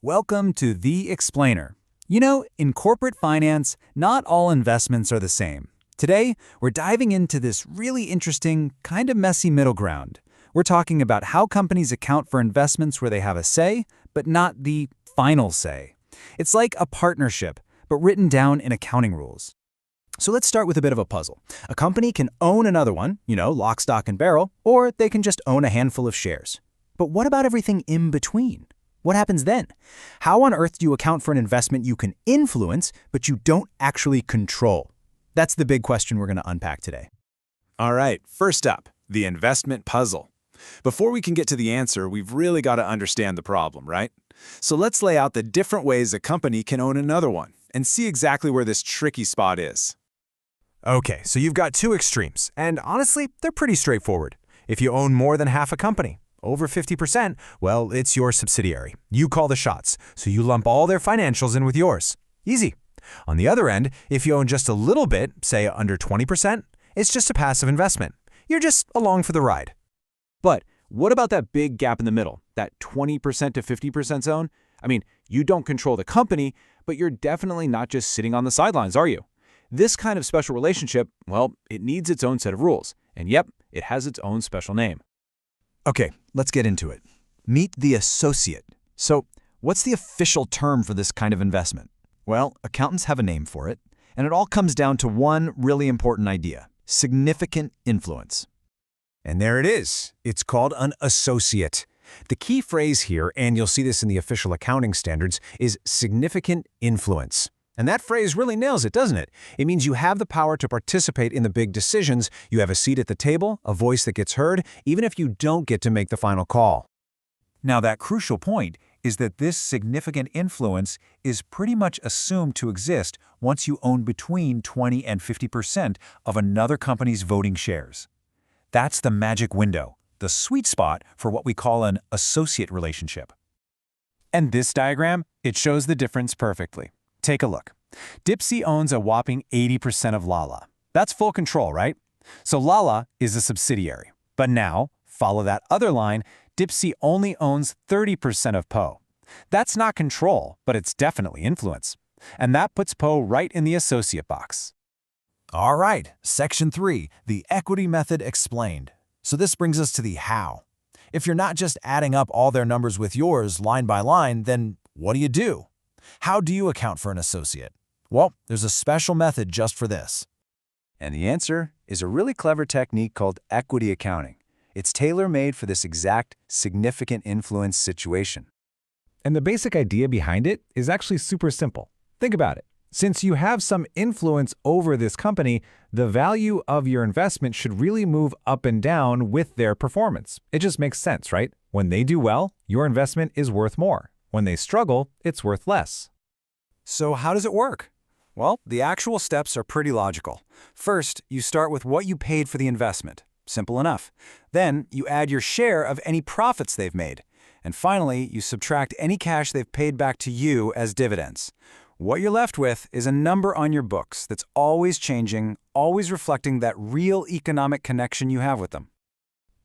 Welcome to The Explainer. You know, in corporate finance, not all investments are the same. Today, we're diving into this really interesting, kind of messy middle ground. We're talking about how companies account for investments where they have a say, but not the final say. It's like a partnership, but written down in accounting rules. So let's start with a bit of a puzzle. A company can own another one, lock, stock, and barrel, or they can just own a handful of shares. But what about everything in between? What happens then? How on earth do you account for an investment you can influence, but you don't actually control? That's the big question we're going to unpack today. All right, first up, the investment puzzle. Before we can get to the answer, we've really got to understand the problem, right? So let's lay out the different ways a company can own another one and see exactly where this tricky spot is. Okay, so you've got two extremes, and honestly, they're pretty straightforward. If you own more than half a company, over 50%, well, it's your subsidiary. You call the shots, so you lump all their financials in with yours. Easy. On the other end, if you own just a little bit, say under 20%, it's just a passive investment. You're just along for the ride. But what about that big gap in the middle, that 20% to 50% zone? I mean, you don't control the company, but you're definitely not just sitting on the sidelines, are you? This kind of special relationship, well, it needs its own set of rules. And yep, it has its own special name. Okay, let's get into it. Meet the associate. So, what's the official term for this kind of investment? Well, accountants have a name for it, and it all comes down to one really important idea: significant influence. And there it is. It's called an associate. The key phrase here, and you'll see this in the official accounting standards, is significant influence. And that phrase really nails it, doesn't it? It means you have the power to participate in the big decisions, you have a seat at the table, a voice that gets heard, even if you don't get to make the final call. Now, that crucial point is that this significant influence is pretty much assumed to exist once you own between 20 and 50% of another company's voting shares. That's the magic window, the sweet spot for what we call an associate relationship. And this diagram, it shows the difference perfectly. Take a look. Dipsy owns a whopping 80% of Lala. That's full control, right? So Lala is a subsidiary. But now, follow that other line, Dipsy only owns 30% of Poe. That's not control, but it's definitely influence. And that puts Poe right in the associate box. All right, Section 3, the equity method explained. So this brings us to the how. If you're not just adding up all their numbers with yours line by line, then what do? How do you account for an associate? Well, there's a special method just for this. And the answer is a really clever technique called equity accounting. It's tailor-made for this exact significant influence situation. And the basic idea behind it is actually super simple. Think about it. Since you have some influence over this company, the value of your investment should really move up and down with their performance. It just makes sense, right? When they do well, your investment is worth more. When they struggle, it's worth less. So how does it work? Well, the actual steps are pretty logical. First, you start with what you paid for the investment. Simple enough. Then, you add your share of any profits they've made. And finally, you subtract any cash they've paid back to you as dividends. What you're left with is a number on your books that's always changing, always reflecting that real economic connection you have with them.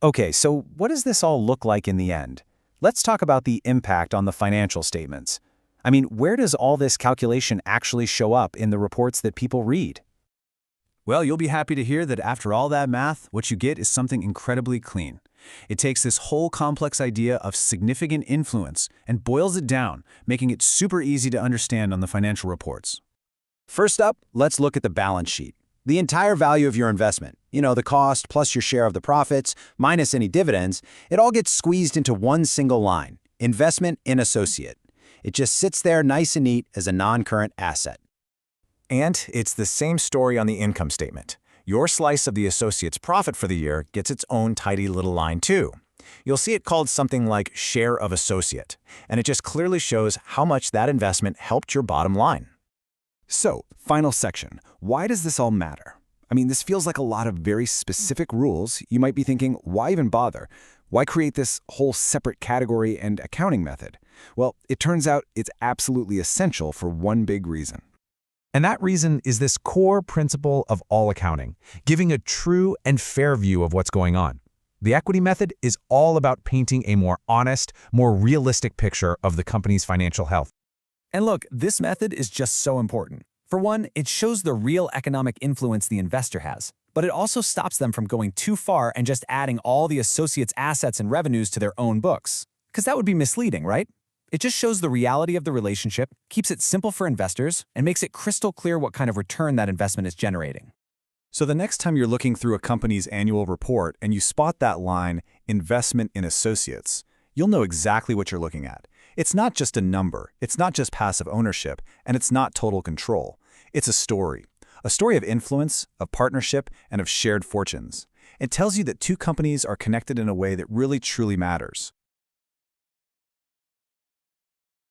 Okay, so what does this all look like in the end? Let's talk about the impact on the financial statements. I mean, where does all this calculation actually show up in the reports that people read? Well, you'll be happy to hear that after all that math, what you get is something incredibly clean. It takes this whole complex idea of significant influence and boils it down, making it super easy to understand on the financial reports. First up, let's look at the balance sheet. The entire value of your investment, the cost plus your share of the profits, minus any dividends, it all gets squeezed into one single line: investment in associate. It just sits there nice and neat as a non-current asset. And it's the same story on the income statement. Your slice of the associate's profit for the year gets its own tidy little line too. You'll see it called something like share of associate, and it just clearly shows how much that investment helped your bottom line. So, final section. Why does this all matter? I mean, this feels like a lot of very specific rules. You might be thinking, why even bother? Why create this whole separate category and accounting method? Well, it turns out it's absolutely essential for one big reason. And that reason is this core principle of all accounting, giving a true and fair view of what's going on. The equity method is all about painting a more honest, more realistic picture of the company's financial health. And look, this method is just so important. For one, it shows the real economic influence the investor has, but it also stops them from going too far and just adding all the associates' assets and revenues to their own books. Because that would be misleading, right? It just shows the reality of the relationship, keeps it simple for investors, and makes it crystal clear what kind of return that investment is generating. So the next time you're looking through a company's annual report and you spot that line, investment in associates, you'll know exactly what you're looking at. It's not just a number, it's not just passive ownership, and it's not total control. It's a story of influence, of partnership, and of shared fortunes. It tells you that two companies are connected in a way that really truly matters.